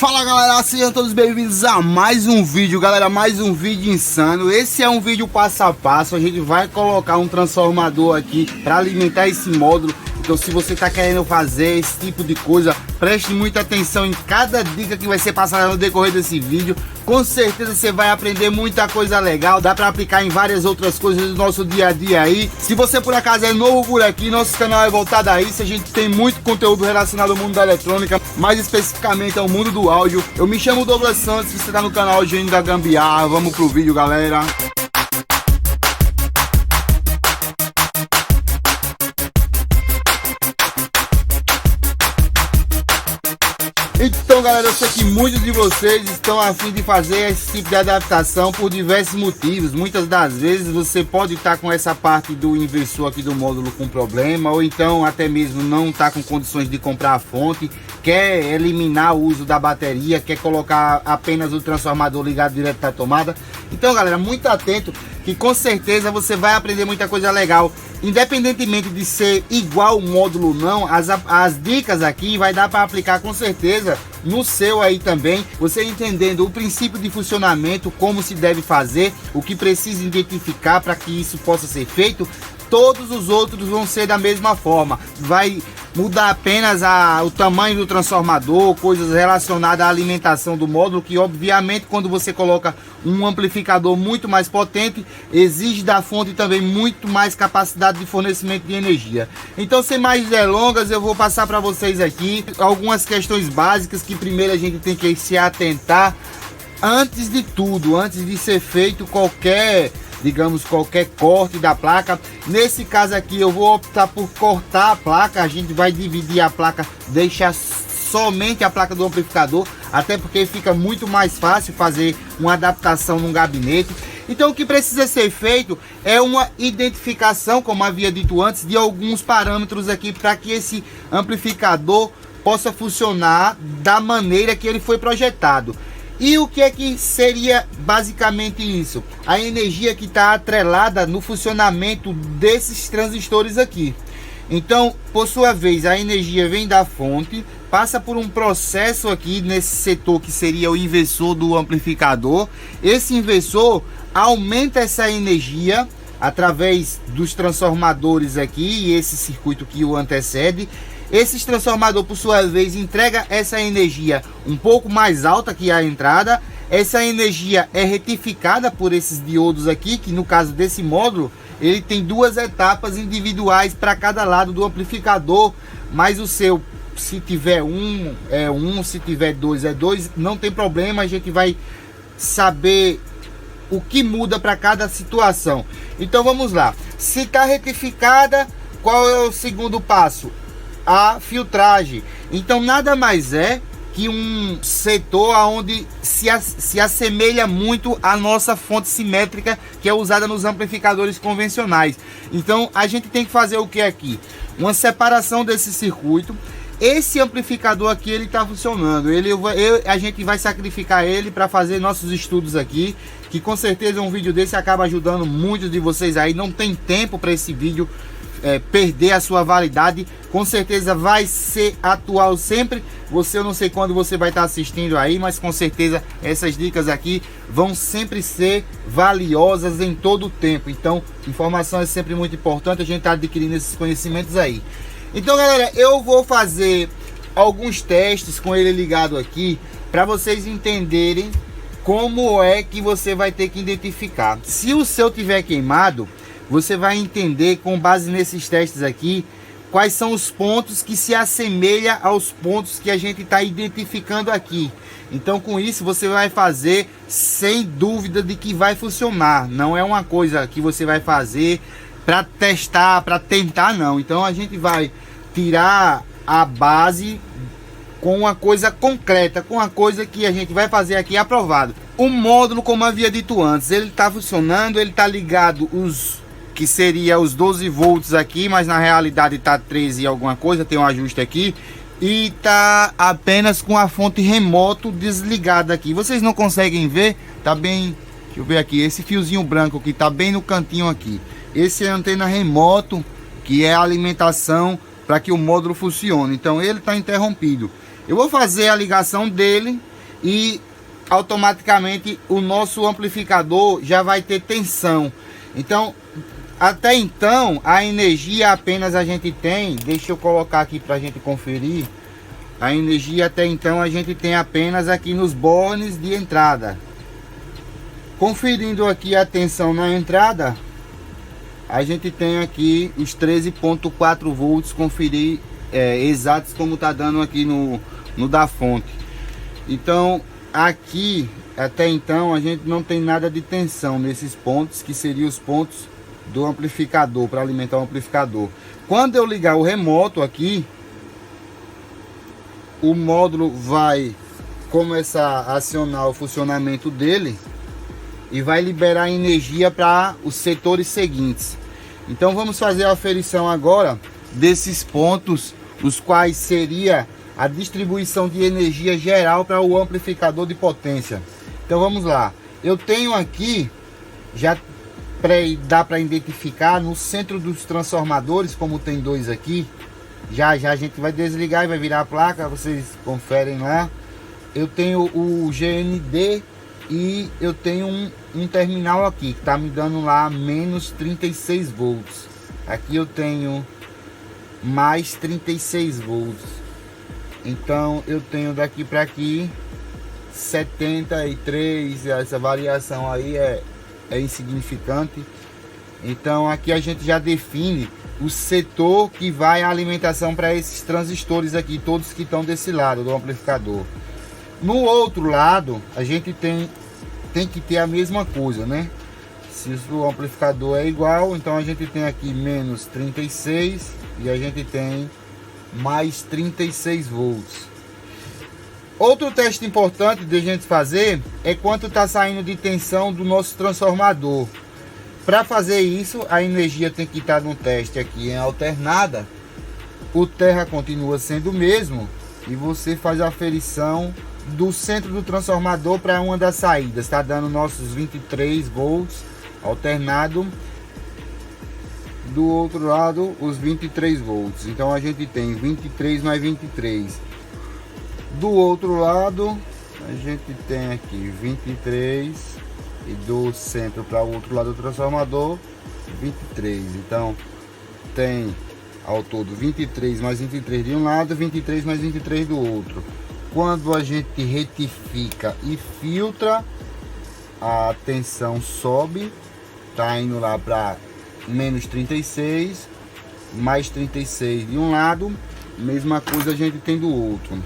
Fala galera, sejam todos bem-vindos a mais um vídeo, galera, mais um vídeo insano. Esse é um vídeo passo a passo, a gente vai colocar um transformador aqui para alimentar esse módulo. Então se você está querendo fazer esse tipo de coisa, preste muita atenção em cada dica que vai ser passada no decorrer desse vídeo. Com certeza você vai aprender muita coisa legal, dá para aplicar em várias outras coisas do nosso dia a dia aí. Se você por acaso é novo por aqui, nosso canal é voltado a isso, a gente tem muito conteúdo relacionado ao mundo da eletrônica, mais especificamente ao mundo do áudio. Eu me chamo Douglas Santos, você está no canal Gênio da Gambiarra. Vamos pro vídeo, galera. Então galera, eu sei que muitos de vocês estão a fim de fazer esse tipo de adaptação por diversos motivos. Muitas das vezes você pode estar com essa parte do inversor aqui do módulo com problema, ou então até mesmo não está com condições de comprar a fonte, quer eliminar o uso da bateria, quer colocar apenas o transformador ligado direto da tomada. Então galera, muito atento que com certeza você vai aprender muita coisa legal. Independentemente de ser igual o módulo ou não, as dicas aqui vai dar para aplicar com certeza no seu aí também. Você entendendo o princípio de funcionamento, como se deve fazer, o que precisa identificar para que isso possa ser feito, todos os outros vão ser da mesma forma. Vai mudar apenas o tamanho do transformador, coisas relacionadas à alimentação do módulo, que obviamente quando você coloca um amplificador muito mais potente, exige da fonte também muito mais capacidade de fornecimento de energia. Então, sem mais delongas, eu vou passar para vocês aqui algumas questões básicas que primeiro a gente tem que se atentar antes de tudo, antes de ser feito qualquer corte da placa. Nesse caso aqui eu vou optar por cortar a placa, a gente vai dividir a placa, deixar somente a placa do amplificador, até porque fica muito mais fácil fazer uma adaptação num gabinete. Então o que precisa ser feito é uma identificação, como havia dito antes, de alguns parâmetros aqui para que esse amplificador possa funcionar da maneira que ele foi projetado. E o que é que seria basicamente isso? A energia que está atrelada no funcionamento desses transistores aqui. Então, por sua vez, a energia vem da fonte, passa por um processo aqui nesse setor que seria o inversor do amplificador. Esse inversor aumenta essa energia através dos transformadores aqui e esse circuito que o antecede. Esse transformador, por sua vez, entrega essa energia um pouco mais alta que a entrada. Essa energia é retificada por esses diodos aqui, que no caso desse módulo, ele tem duas etapas individuais para cada lado do amplificador, mas o seu, se tiver um, é um, se tiver dois, é dois, não tem problema, a gente vai saber o que muda para cada situação. Então vamos lá, se está retificada, qual é o segundo passo? A filtragem. Então nada mais é que um setor onde se assemelha muito à nossa fonte simétrica que é usada nos amplificadores convencionais. Então a gente tem que fazer o que aqui? Uma separação desse circuito. Esse amplificador aqui ele está funcionando, a gente vai sacrificar ele para fazer nossos estudos aqui, que com certeza um vídeo desse acaba ajudando muitos de vocês aí. Não tem tempo para esse vídeo perder a sua validade, com certeza vai ser atual sempre. Eu não sei quando você vai estar assistindo aí, mas com certeza essas dicas aqui vão sempre ser valiosas em todo o tempo. Então informação é sempre muito importante, a gente está adquirindo esses conhecimentos aí. Então galera, eu vou fazer alguns testes com ele ligado aqui para vocês entenderem como é que você vai ter que identificar. Se o seu tiver queimado, você vai entender com base nesses testes aqui quais são os pontos que se assemelham aos pontos que a gente está identificando aqui. Então com isso você vai fazer sem dúvida de que vai funcionar. Não é uma coisa que você vai fazer para testar, para tentar, não. Então a gente vai tirar a base com uma coisa concreta, com uma coisa que a gente vai fazer aqui aprovado. O módulo, como havia dito antes, ele está funcionando, ele está ligado que seria os 12 volts aqui, mas na realidade tá 13 e alguma coisa, tem um ajuste aqui, e tá apenas com a fonte remoto desligada aqui. Vocês não conseguem ver, tá bem, deixa eu ver aqui, esse fiozinho branco que tá bem no cantinho aqui, esse é a antena remoto, que é a alimentação para que o módulo funcione. Então ele tá interrompido. Eu vou fazer a ligação dele e automaticamente o nosso amplificador já vai ter tensão. Então, até então, a energia apenas a gente tem, deixa eu colocar aqui para a gente conferir, a energia até então a gente tem apenas aqui nos bornes de entrada. Conferindo aqui a tensão na entrada, a gente tem aqui os 13.4 volts, conferir exatos como tá dando aqui no da fonte. Então aqui até então a gente não tem nada de tensão nesses pontos, que seriam os pontos do amplificador, para alimentar o amplificador. Quando eu ligar o remoto aqui, o módulo vai começar a acionar o funcionamento dele e vai liberar energia para os setores seguintes. Então vamos fazer a aferição agora desses pontos, os quais seria a distribuição de energia geral para o amplificador de potência. Então vamos lá. Eu tenho aqui, já dá para identificar no centro dos transformadores, como tem dois aqui. Já a gente vai desligar e vai virar a placa, vocês conferem lá. Eu tenho o GND e eu tenho um terminal aqui que está me dando lá menos 36 volts. Aqui eu tenho mais 36 volts. Então eu tenho daqui para aqui 73. Essa variação aí é insignificante. Então aqui a gente já define o setor que vai a alimentação para esses transistores aqui, todos que estão desse lado do amplificador. No outro lado a gente tem que ter a mesma coisa, né? Se o amplificador é igual, então a gente tem aqui menos 36 e a gente tem mais 36 volts. Outro teste importante de a gente fazer é quanto está saindo de tensão do nosso transformador. Para fazer isso, a energia tem que estar no teste aqui em alternada. O terra continua sendo o mesmo e você faz a aferição do centro do transformador para uma das saídas. Está dando nossos 23 volts alternado. Do outro lado, os 23 volts. Então a gente tem 23 mais 23. Do outro lado, a gente tem aqui 23 e do centro para o outro lado do transformador 23. Então tem ao todo 23 mais 23 de um lado, 23 mais 23 do outro. Quando a gente retifica e filtra, a tensão sobe, tá indo lá para menos 36, mais 36 de um lado, mesma coisa a gente tem do outro.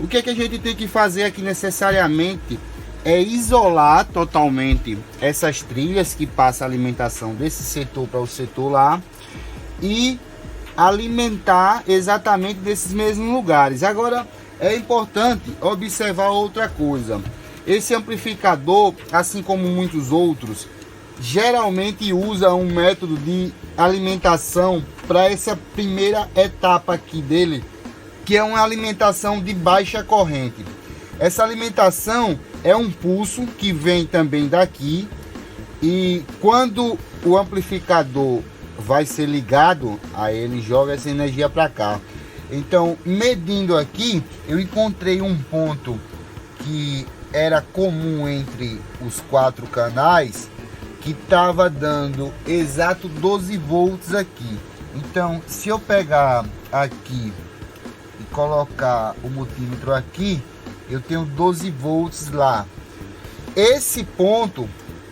O que é que a gente tem que fazer aqui necessariamente é isolar totalmente essas trilhas que passam a alimentação desse setor para o setor lá e alimentar exatamente desses mesmos lugares. Agora é importante observar outra coisa. Esse amplificador, assim como muitos outros, geralmente usa um método de alimentação para essa primeira etapa aqui dele, que é uma alimentação de baixa corrente. Essa alimentação é um pulso que vem também daqui, e quando o amplificador vai ser ligado, aí ele joga essa energia para cá. Então, medindo aqui, eu encontrei um ponto que era comum entre os 4 canais, que estava dando exato 12 volts aqui. Então, se eu pegar aqui e colocar o multímetro aqui, eu tenho 12 volts lá. Esse ponto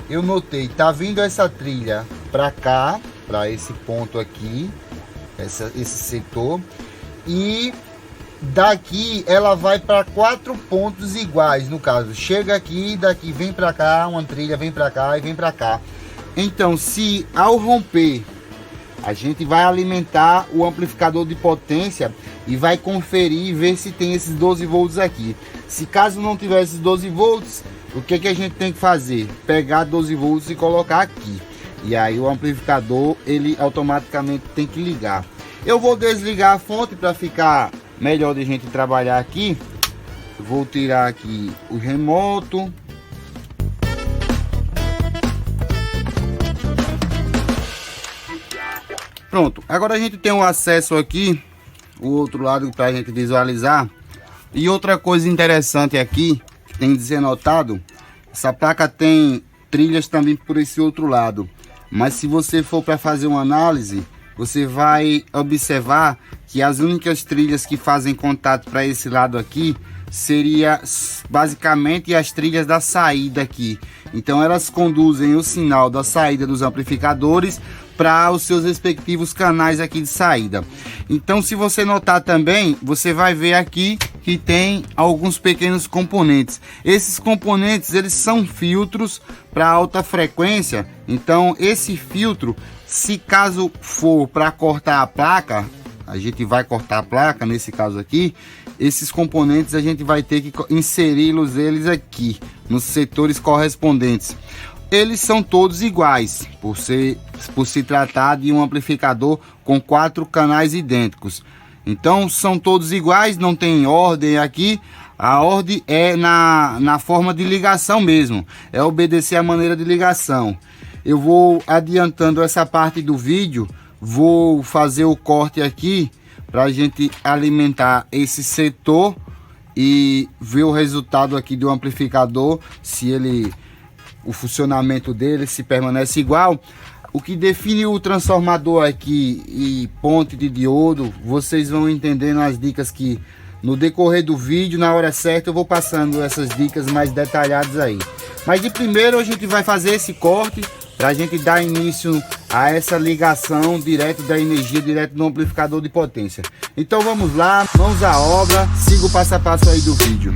eu notei, tá vindo essa trilha para cá, para esse ponto aqui, esse setor, e daqui ela vai para 4 pontos iguais. No caso, chega aqui, daqui vem para cá, uma trilha vem para cá e vem para cá. Então, se ao romper a gente vai alimentar o amplificador de potência e vai conferir e ver se tem esses 12 volts aqui. Se caso não tiver esses 12 volts, o que a gente tem que fazer? Pegar 12 volts e colocar aqui. E aí o amplificador, ele automaticamente tem que ligar. Eu vou desligar a fonte para ficar melhor de a gente trabalhar aqui. Vou tirar aqui o remoto. Pronto, agora a gente tem um acesso aqui, o outro lado para a gente visualizar. E outra coisa interessante aqui tem de ser notado, essa placa tem trilhas também por esse outro lado. Mas se você for para fazer uma análise, você vai observar que as únicas trilhas que fazem contato para esse lado aqui seria basicamente as trilhas da saída aqui. Então elas conduzem o sinal da saída dos amplificadores para os seus respectivos canais aqui de saída. Então, se você notar também, você vai ver aqui que tem alguns pequenos componentes. Esses componentes, eles são filtros para alta frequência. Então, esse filtro, se caso for para cortar a placa, a gente vai cortar a placa, nesse caso aqui, esses componentes a gente vai ter que inseri-los eles aqui, nos setores correspondentes. Eles são todos iguais, por se tratar de um amplificador com 4 canais idênticos. Então são todos iguais, não tem ordem aqui. A ordem é na forma de ligação mesmo, é obedecer a maneira de ligação. Eu vou adiantando essa parte do vídeo, vou fazer o corte aqui para a gente alimentar esse setor e ver o resultado aqui do amplificador, se o funcionamento dele se permanece igual. O que define o transformador aqui e ponte de diodo, vocês vão entendendo as dicas que no decorrer do vídeo, na hora certa, eu vou passando essas dicas mais detalhadas aí. Mas de primeiro a gente vai fazer esse corte para a gente dar início a essa ligação direto da energia, direto no amplificador de potência. Então vamos lá, mãos à obra, siga o passo a passo aí do vídeo.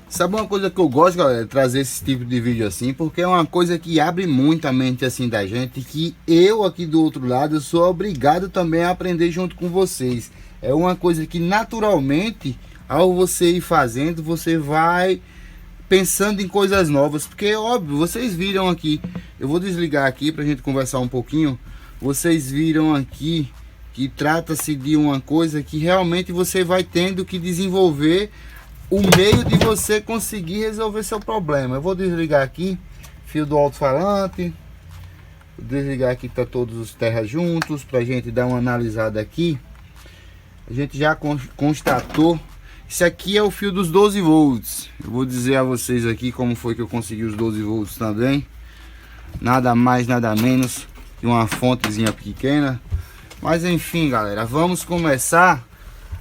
Sabe uma coisa que eu gosto, galera, de trazer esse tipo de vídeo assim, porque é uma coisa que abre muito a mente assim da gente, que eu aqui do outro lado sou obrigado também a aprender junto com vocês. É uma coisa que naturalmente, ao você ir fazendo, você vai pensando em coisas novas, porque óbvio, vocês viram aqui, eu vou desligar aqui pra gente conversar um pouquinho. Vocês viram aqui que trata-se de uma coisa que realmente você vai tendo que desenvolver o meio de você conseguir resolver seu problema. Eu vou desligar aqui fio do alto-falante, vou desligar aqui, tá todos os terras juntos, pra gente dar uma analisada aqui. A gente já constatou, isso aqui é o fio dos 12 volts. Eu vou dizer a vocês aqui como foi que eu consegui os 12 volts também. Nada mais, nada menos que uma fontezinha pequena. Mas enfim, galera, vamos começar.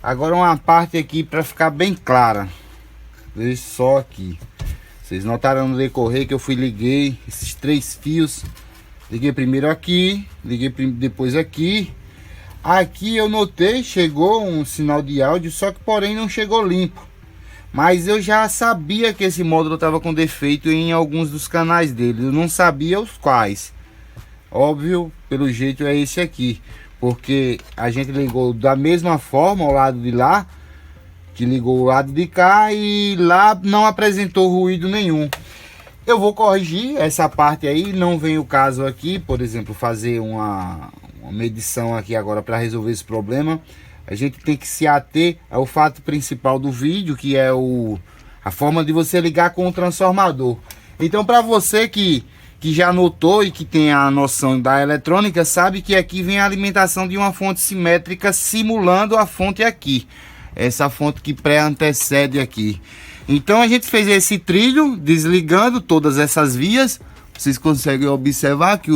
Agora uma parte aqui para ficar bem clara. Veja só aqui. Vocês notaram no decorrer que eu liguei esses 3 fios. Liguei primeiro aqui, liguei depois aqui. Aqui eu notei, chegou um sinal de áudio, só que porém não chegou limpo. Mas eu já sabia que esse módulo estava com defeito em alguns dos canais dele. Eu não sabia os quais. Óbvio, pelo jeito é esse aqui. Porque a gente ligou da mesma forma ao lado de lá, que ligou o lado de cá, e lá não apresentou ruído nenhum. Eu vou corrigir essa parte aí, não vem o caso aqui, por exemplo, fazer uma medição aqui agora para resolver esse problema. A gente tem que se ater ao fato principal do vídeo, que é a forma de você ligar com o transformador. Então, para você que já notou e que tem a noção da eletrônica, sabe que aqui vem a alimentação de uma fonte simétrica simulando a fonte aqui. Essa fonte que pré-antecede aqui. Então a gente fez esse trilho desligando todas essas vias. Vocês conseguem observar que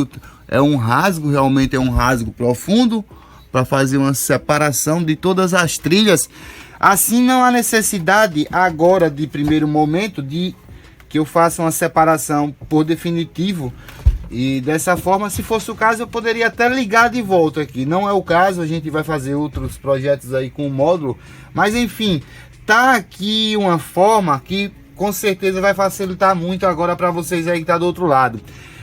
é um rasgo, realmente é um rasgo profundo, para fazer uma separação de todas as trilhas. Assim não há necessidade agora, de primeiro momento, de que eu faça uma separação por definitivo. E dessa forma, se fosse o caso, eu poderia até ligar de volta aqui. Não é o caso, a gente vai fazer outros projetos aí com o módulo. Mas enfim, tá aqui uma forma que com certeza vai facilitar muito agora para vocês aí que tá do outro lado.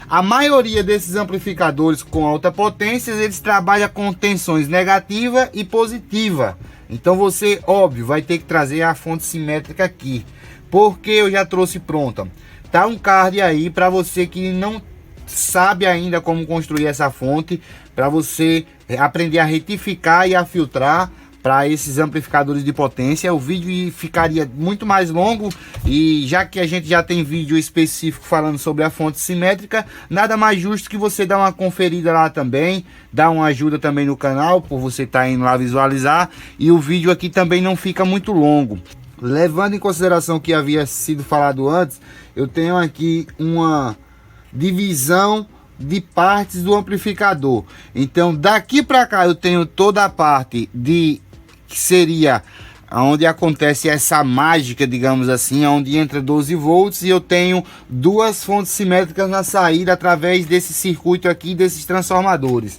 A maioria desses amplificadores com alta potência, eles trabalham com tensões negativa e positiva. Então você, óbvio, vai ter que trazer a fonte simétrica aqui. Porque eu já trouxe pronta. Tá um card aí para você que não sabe ainda como construir essa fonte, para você aprender a retificar e a filtrar para esses amplificadores de potência. O vídeo ficaria muito mais longo, e já que a gente já tem vídeo específico falando sobre a fonte simétrica, nada mais justo que você dar uma conferida lá também, dar uma ajuda também no canal, por você estar indo lá visualizar, e o vídeo aqui também não fica muito longo. Levando em consideração o que havia sido falado antes, eu tenho aqui uma divisão de partes do amplificador. Então daqui para cá eu tenho toda a parte de que seria onde acontece essa mágica, digamos assim, onde entra 12 volts, e eu tenho 2 fontes simétricas na saída através desse circuito aqui, desses transformadores.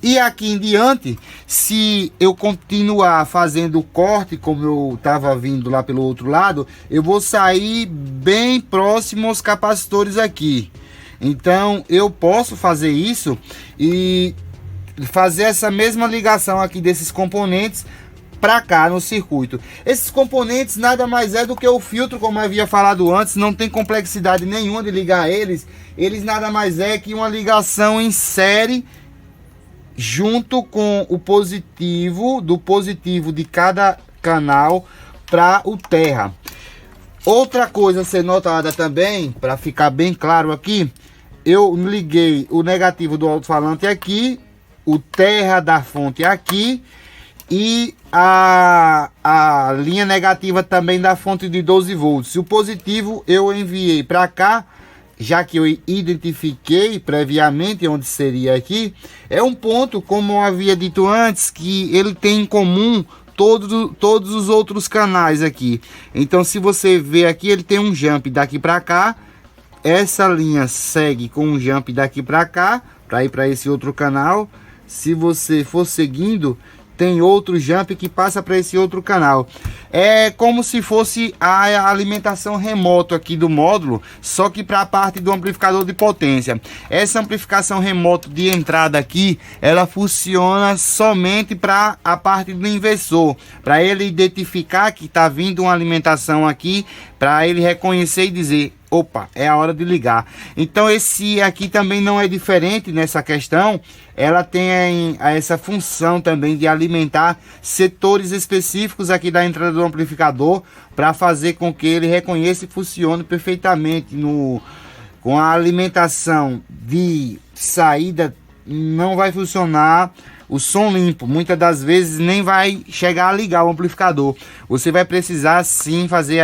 E aqui em diante, se eu continuar fazendo o corte como eu estava vindo lá pelo outro lado, eu vou sair bem próximo aos capacitores aqui. Então eu posso fazer isso e fazer essa mesma ligação aqui desses componentes para cá no circuito. Esses componentes nada mais é do que o filtro, como eu havia falado antes, não tem complexidade nenhuma de ligar eles. Eles nada mais é que uma ligação em série junto com o positivo, do positivo de cada canal para o terra. Outra coisa a ser notada também, para ficar bem claro aqui, eu liguei o negativo do alto-falante aqui, o terra da fonte aqui e a linha negativa também da fonte de 12 volts. E o positivo eu enviei para cá, já que eu identifiquei previamente onde seria aqui. É um ponto, como eu havia dito antes, que ele tem em comum todos os outros canais aqui. Então, se você ver aqui, ele tem um jump daqui para cá. Essa linha segue com um jump daqui para cá, para ir para esse outro canal. Se você for seguindo, tem outro jump que passa para esse outro canal. É como se fosse a alimentação remoto aqui do módulo, só que para a parte do amplificador de potência. Essa amplificação remoto de entrada aqui, ela funciona somente para a parte do inversor, para ele identificar que está vindo uma alimentação aqui, para ele reconhecer e dizer: opa, é a hora de ligar. Então esse aqui também não é diferente nessa questão. Ela tem essa função também de alimentar setores específicos aqui da entrada do amplificador, para fazer com que ele reconheça e funcione perfeitamente. Com a alimentação de saída não vai funcionar o som limpo, muitas das vezes nem vai chegar a ligar o amplificador. Você vai precisar sim fazer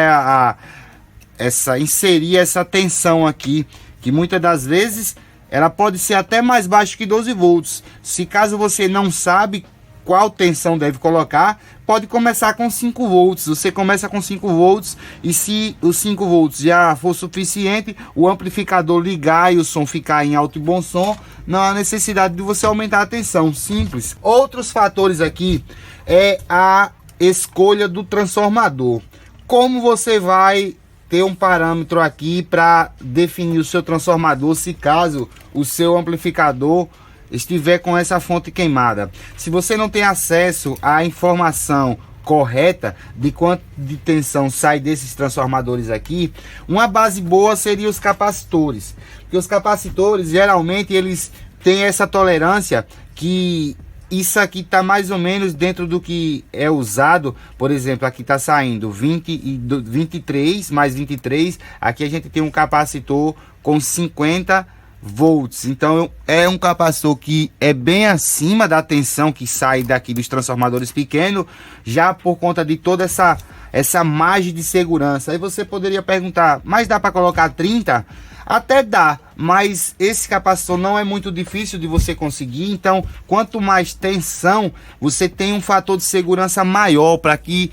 inserir essa tensão aqui, que muitas das vezes ela pode ser até mais baixa que 12 volts. Se caso você não sabe qual tensão deve colocar, pode começar com 5 volts. Você começa com 5 volts e se os 5 volts já for suficiente, o amplificador ligar e o som ficar em alto e bom som, não há necessidade de você aumentar a tensão, simples. Outros fatores aqui é a escolha do transformador. Como você vai ter um parâmetro aqui para definir o seu transformador, se caso o seu amplificador estiver com essa fonte queimada? Se você não tem acesso à informação correta de quanto de tensão sai desses transformadores aqui, uma base boa seria os capacitores, porque os capacitores geralmente eles têm essa tolerância, que isso aqui está mais ou menos dentro do que é usado. Por exemplo, aqui está saindo 23 mais 23. Aqui a gente tem um capacitor com 50 volts. Então é um capacitor que é bem acima da tensão que sai daqui dos transformadores pequenos, já por conta de toda essa margem de segurança. Aí você poderia perguntar, mas dá para colocar 30? Até dá, mas esse capacitor não é muito difícil de você conseguir. Então, quanto mais tensão, você tem um fator de segurança maior para que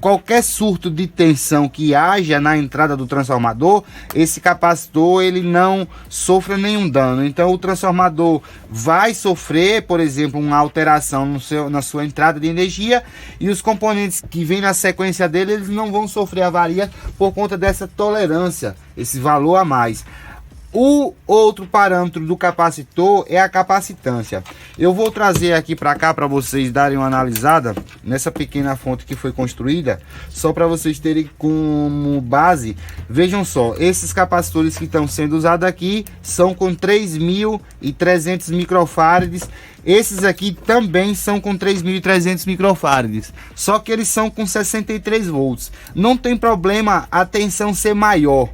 qualquer surto de tensão que haja na entrada do transformador, esse capacitor ele não sofra nenhum dano. Então o transformador vai sofrer, por exemplo, uma alteração na sua entrada de energia, e os componentes que vêm na sequência dele, eles não vão sofrer avaria por conta dessa tolerância, esse valor a mais. O outro parâmetro do capacitor é a capacitância. Eu vou trazer aqui para cá para vocês darem uma analisada nessa pequena fonte que foi construída, só para vocês terem como base. Vejam só, esses capacitores que estão sendo usados aqui são com 3.300 microfarads. Esses aqui também são com 3.300 microfarads, só que eles são com 63 volts. Não tem problema a tensão ser maior,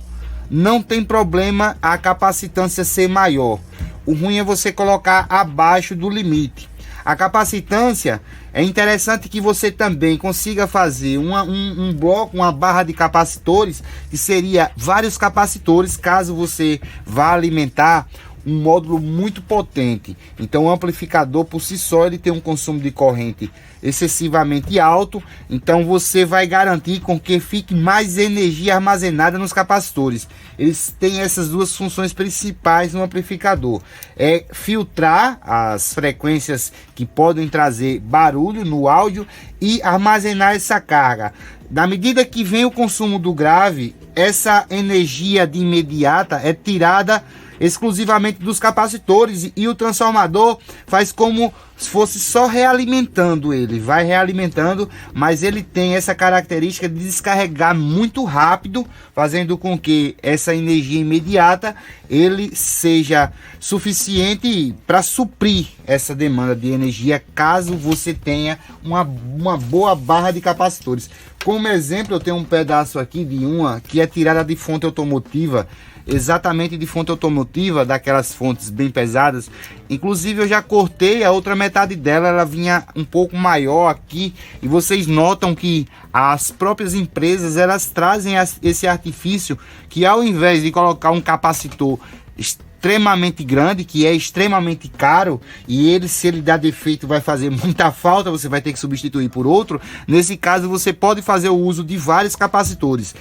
não tem problema a capacitância ser maior. O ruim é você colocar abaixo do limite. A capacitância, é interessante que você também consiga fazer um bloco, uma barra de capacitores, que seria vários capacitores, caso você vá alimentar um módulo muito potente. Então o amplificador por si só ele tem um consumo de corrente excessivamente alto, então você vai garantir com que fique mais energia armazenada nos capacitores. Eles têm essas duas funções principais no amplificador: é filtrar as frequências que podem trazer barulho no áudio e armazenar essa carga. Na medida que vem o consumo do grave, essa energia de imediata é tirada exclusivamente dos capacitores, e o transformador faz como se fosse só realimentando ele, vai realimentando, mas ele tem essa característica de descarregar muito rápido, fazendo com que essa energia imediata ele seja suficiente para suprir essa demanda de energia, caso você tenha uma boa barra de capacitores. Como exemplo, eu tenho um pedaço aqui de uma que é tirada de fonte automotiva, exatamente de fonte automotiva, daquelas fontes bem pesadas. Inclusive eu já cortei a outra metade dela, ela vinha um pouco maior aqui, e vocês notam que as próprias empresas elas trazem esse artifício, que ao invés de colocar um capacitor extremamente grande, que é extremamente caro, e ele, se ele dá defeito, vai fazer muita falta, você vai ter que substituir por outro. Nesse caso você pode fazer o uso de vários capacitores.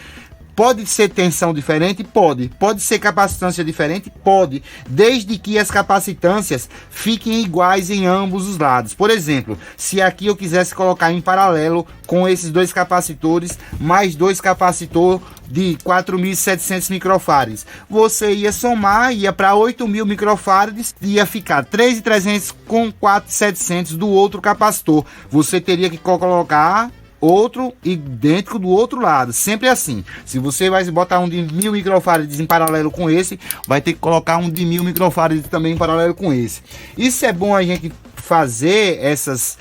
Pode ser tensão diferente? Pode. Pode ser capacitância diferente? Pode. Desde que as capacitâncias fiquem iguais em ambos os lados. Por exemplo, se aqui eu quisesse colocar em paralelo com esses dois capacitores, mais dois capacitores de 4.700 microfarads, você ia somar, ia para 8.000 microfarads, ia ficar 3.300 com 4.700 do outro capacitor. Você teria que colocar outro idêntico do outro lado, sempre assim. Se você vai botar um de 1.000 microfarads em paralelo com esse, vai ter que colocar um de 1.000 microfarads também em paralelo com esse. Isso é bom a gente fazer essas,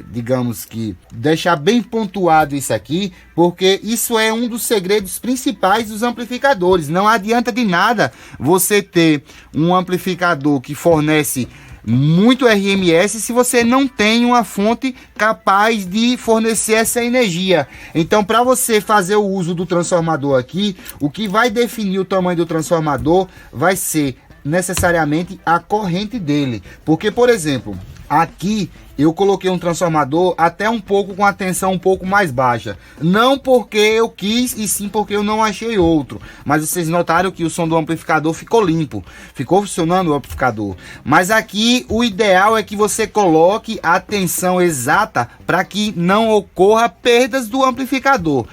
digamos que, deixar bem pontuado isso aqui, porque isso é um dos segredos principais dos amplificadores. Não adianta de nada você ter um amplificador que fornece muito RMS se você não tem uma fonte capaz de fornecer essa energia. Então, para você fazer o uso do transformador aqui, o que vai definir o tamanho do transformador vai ser necessariamente a corrente dele. Porque, por exemplo, aqui eu coloquei um transformador até um pouco com a tensão um pouco mais baixa. Não porque eu quis, e sim porque eu não achei outro. Mas vocês notaram que o som do amplificador ficou limpo. Ficou funcionando o amplificador. Mas aqui o ideal é que você coloque a tensão exata para que não ocorra perdas do amplificador.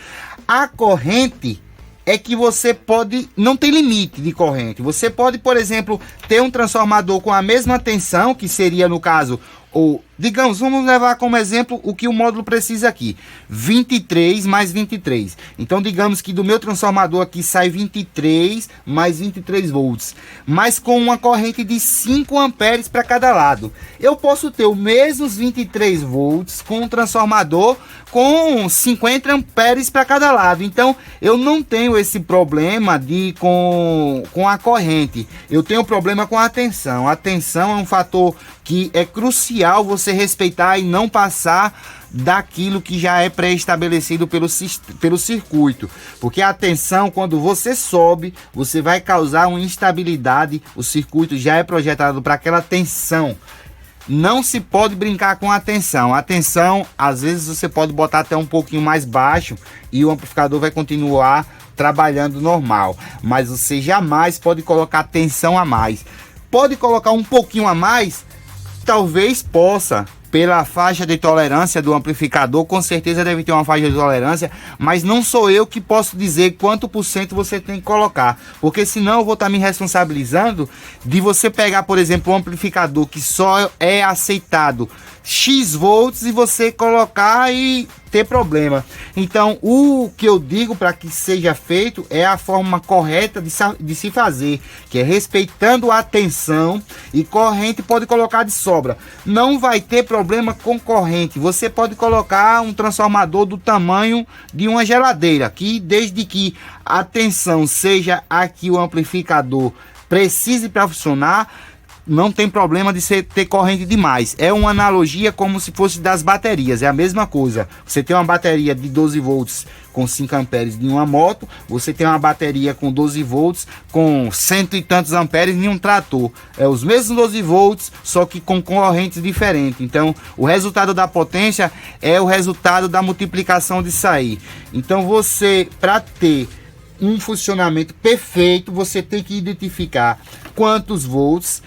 A corrente é que você pode, não tem limite de corrente. Você pode, por exemplo, ter um transformador com a mesma tensão, que seria no caso, ou digamos, vamos levar como exemplo o que o módulo precisa aqui, 23 mais 23. Então digamos que do meu transformador aqui sai 23 mais 23 volts, mas com uma corrente de 5 amperes para cada lado. Eu posso ter os mesmos 23 volts com um transformador com 50 amperes para cada lado. Então eu não tenho esse problema com a corrente. Eu tenho problema com a tensão. A tensão é um fator que é crucial você respeitar e não passar daquilo que já é pré-estabelecido pelo circuito, porque a tensão, quando você sobe, você vai causar uma instabilidade. O circuito já é projetado para aquela tensão. Não se pode brincar com a tensão. A tensão, às vezes você pode botar até um pouquinho mais baixo e o amplificador vai continuar trabalhando normal, mas você jamais pode colocar tensão a mais. Pode colocar um pouquinho a mais? Talvez possa, pela faixa de tolerância do amplificador, com certeza deve ter uma faixa de tolerância, mas não sou eu que posso dizer quanto por cento você tem que colocar, porque senão eu vou estar me responsabilizando de você pegar, por exemplo, um amplificador que só é aceitado X volts e você colocar e ter problema. Então o que eu digo para que seja feito é a forma correta de se fazer, que é respeitando a tensão, e corrente pode colocar de sobra, não vai ter problema com corrente. Você pode colocar um transformador do tamanho de uma geladeira, que desde que a tensão seja a que o amplificador precise para funcionar, não tem problema de você ter corrente demais. É uma analogia como se fosse das baterias, é a mesma coisa. Você tem uma bateria de 12 volts com 5 amperes em uma moto, você tem uma bateria com 12 volts com cento e tantos amperes em um trator. É os mesmos 12 volts, só que com correntes diferentes. Então o resultado da potência é o resultado da multiplicação disso aí. Então você, para ter um funcionamento perfeito, você tem que identificar quantos volts.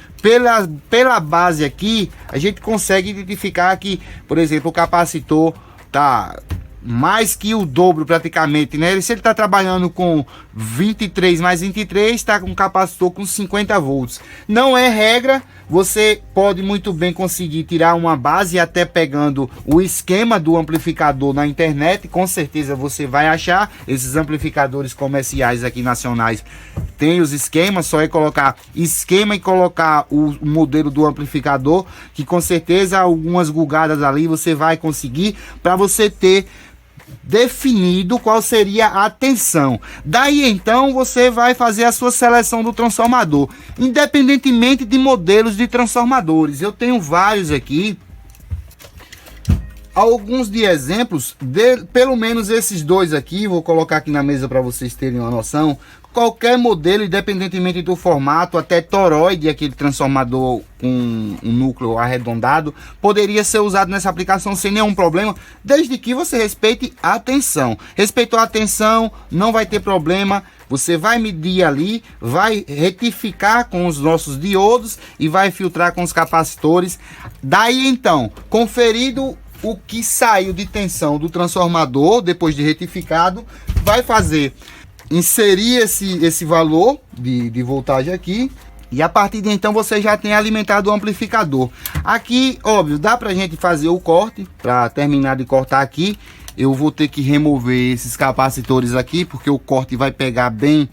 Pela base aqui, a gente consegue identificar que, por exemplo, o capacitor tá mais que o dobro praticamente, né? Se ele está trabalhando com 23 mais 23, está com um capacitor com 50 volts. Não é regra, você pode muito bem conseguir tirar uma base até pegando o esquema do amplificador na internet. Com certeza você vai achar esses amplificadores comerciais aqui nacionais. Tem os esquemas, só é colocar esquema e colocar o modelo do amplificador, que com certeza algumas gugadas ali você vai conseguir para você ter definido qual seria a tensão. Daí então você vai fazer a sua seleção do transformador, independentemente de modelos de transformadores. Eu tenho vários aqui, alguns de exemplos, pelo menos esses dois aqui, vou colocar aqui na mesa para vocês terem uma noção. Qualquer modelo, independentemente do formato, até toroide, aquele transformador com um núcleo arredondado, poderia ser usado nessa aplicação sem nenhum problema, desde que você respeite a tensão. Respeitou a tensão, não vai ter problema. Você vai medir ali, vai retificar com os nossos diodos e vai filtrar com os capacitores. Daí então, conferido o que saiu de tensão do transformador, depois de retificado, vai fazer... inserir esse valor de voltagem aqui, e a partir de então você já tem alimentado o amplificador. Aqui, óbvio, dá pra gente fazer o corte. Para terminar de cortar aqui, eu vou ter que remover esses capacitores aqui, porque o corte vai pegar bem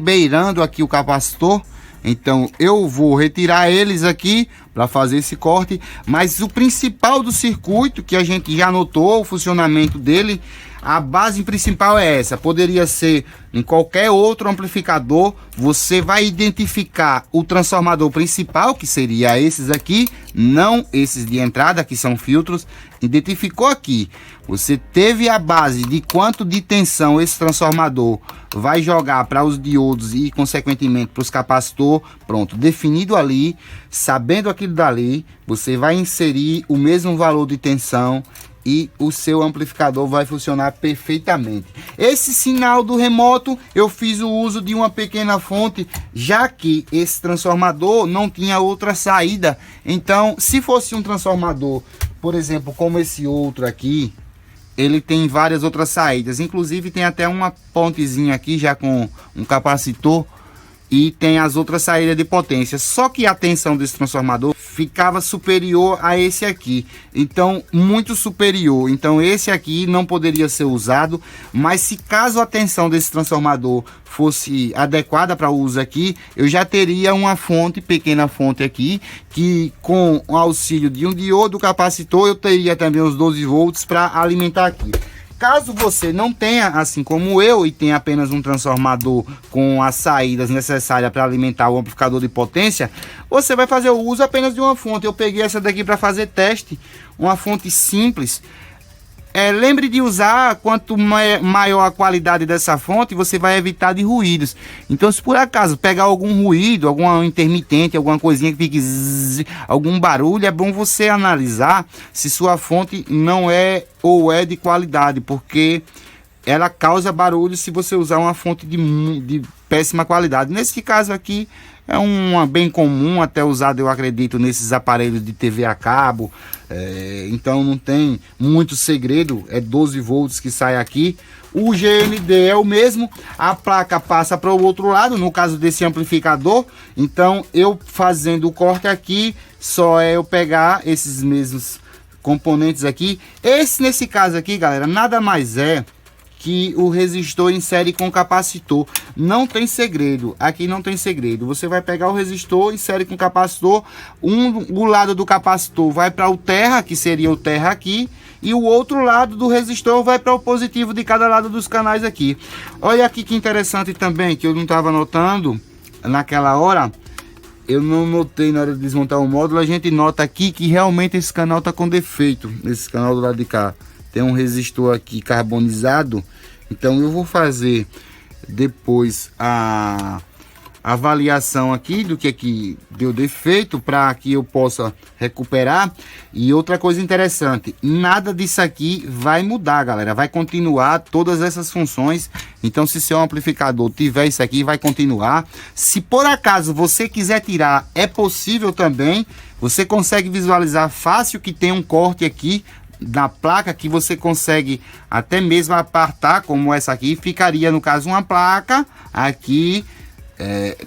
beirando aqui o capacitor. Então eu vou retirar eles aqui para fazer esse corte, mas o principal do circuito, que a gente já notou o funcionamento dele, a base principal é essa. Poderia ser em qualquer outro amplificador. Você vai identificar o transformador principal, que seria esses aqui, não esses de entrada, que são filtros. Identificou aqui, você teve a base de quanto de tensão esse transformador vai jogar para os diodos e consequentemente para os capacitor. Pronto, definido ali, sabendo aquilo dali, você vai inserir o mesmo valor de tensão e o seu amplificador vai funcionar perfeitamente. Esse sinal do remoto, eu fiz o uso de uma pequena fonte, já que esse transformador não tinha outra saída. Então, se fosse um transformador, por exemplo, como esse outro aqui, ele tem várias outras saídas. Inclusive tem até uma pontezinha aqui já com um capacitor, e tem as outras saídas de potência. Só que a tensão desse transformador ficava superior a esse aqui, então muito superior. Então esse aqui não poderia ser usado. Mas se caso a tensão desse transformador fosse adequada para o uso aqui, eu já teria uma fonte, pequena fonte aqui, que com o auxílio de um diodo capacitor eu teria também os 12 volts para alimentar aqui. Caso você não tenha, assim como eu, e tenha apenas um transformador com as saídas necessárias para alimentar o amplificador de potência, você vai fazer o uso apenas de uma fonte. Eu peguei essa daqui para fazer teste, uma fonte simples. Lembre de usar, quanto maior a qualidade dessa fonte, você vai evitar de ruídos. Então, se por acaso pegar algum ruído, alguma intermitente, alguma coisinha que fique zzz, algum barulho, é bom você analisar se sua fonte não é ou é de qualidade, porque ela causa barulho se você usar uma fonte de péssima qualidade. Nesse caso aqui, é uma bem comum, até usado, eu acredito, nesses aparelhos de TV a cabo. Então não tem muito segredo, é 12 volts que sai aqui. O GND é o mesmo, a placa passa para o outro lado, no caso desse amplificador. Então eu fazendo o corte aqui, só é eu pegar esses mesmos componentes aqui. Nesse caso aqui, galera, nada mais é que o resistor insere com capacitor. Não tem segredo, aqui não tem segredo. Você vai pegar o resistor, insere com capacitor. O lado do capacitor vai para o terra, que seria o terra aqui, e o outro lado do resistor vai para o positivo de cada lado dos canais aqui. Olha aqui que interessante também, que eu não estava notando naquela hora. Eu não notei na hora de desmontar o módulo. A gente nota aqui que realmente esse canal está com defeito. Esse canal do lado de cá tem um resistor aqui carbonizado. Então eu vou fazer depois a avaliação aqui do que deu defeito, para que eu possa recuperar. E outra coisa interessante, nada disso aqui vai mudar, galera, vai continuar todas essas funções. Então se seu amplificador tiver isso aqui, vai continuar. Se por acaso você quiser tirar, é possível também. Você consegue visualizar fácil que tem um corte aqui na placa que você consegue até mesmo apartar, como essa aqui. Ficaria no caso uma placa aqui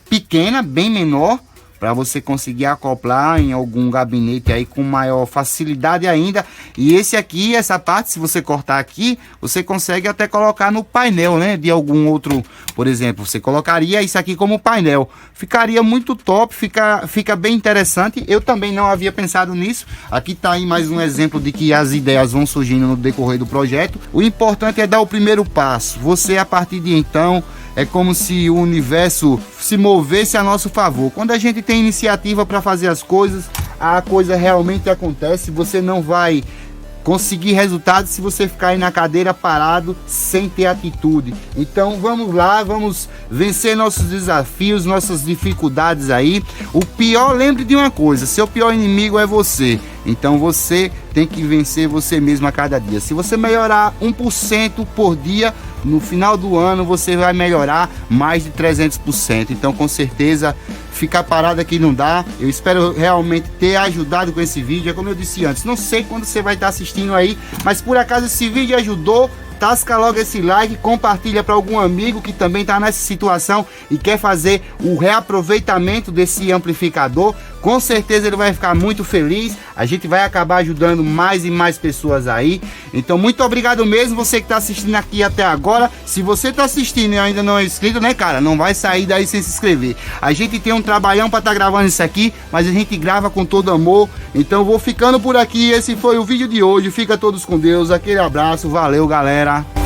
pequena, bem menor, para você conseguir acoplar em algum gabinete aí com maior facilidade ainda. E esse aqui, essa parte, se você cortar aqui, você consegue até colocar no painel, né, de algum outro, por exemplo, você colocaria isso aqui como painel. Ficaria muito top, fica bem interessante. Eu também não havia pensado nisso. Aqui tá aí mais um exemplo de que as ideias vão surgindo no decorrer do projeto. O importante é dar o primeiro passo. Você, a partir de então, é como se o universo se movesse a nosso favor. Quando a gente tem iniciativa para fazer as coisas, a coisa realmente acontece. Você não vai conseguir resultados se você ficar aí na cadeira parado sem ter atitude. Então vamos lá, vamos vencer nossos desafios, nossas dificuldades aí. O pior, lembre de uma coisa, seu pior inimigo é você. Então você tem que vencer você mesmo a cada dia. Se você melhorar 1% por dia, no final do ano você vai melhorar mais de 300%. Então com certeza ficar parado aqui não dá. Eu espero realmente ter ajudado com esse vídeo. É como eu disse antes, não sei quando você vai estar assistindo aí, mas por acaso esse vídeo ajudou, tasca logo esse like, compartilha para algum amigo que também está nessa situação e quer fazer o reaproveitamento desse amplificador. Com certeza ele vai ficar muito feliz. A gente vai acabar ajudando mais e mais pessoas aí. Então muito obrigado mesmo, você que está assistindo aqui até agora. Se você está assistindo e ainda não é inscrito, né, cara, não vai sair daí sem se inscrever. A gente tem um trabalhão para estar gravando isso aqui, mas a gente grava com todo amor. Então vou ficando por aqui. Esse foi o vídeo de hoje. Fica todos com Deus. Aquele abraço. Valeu, galera.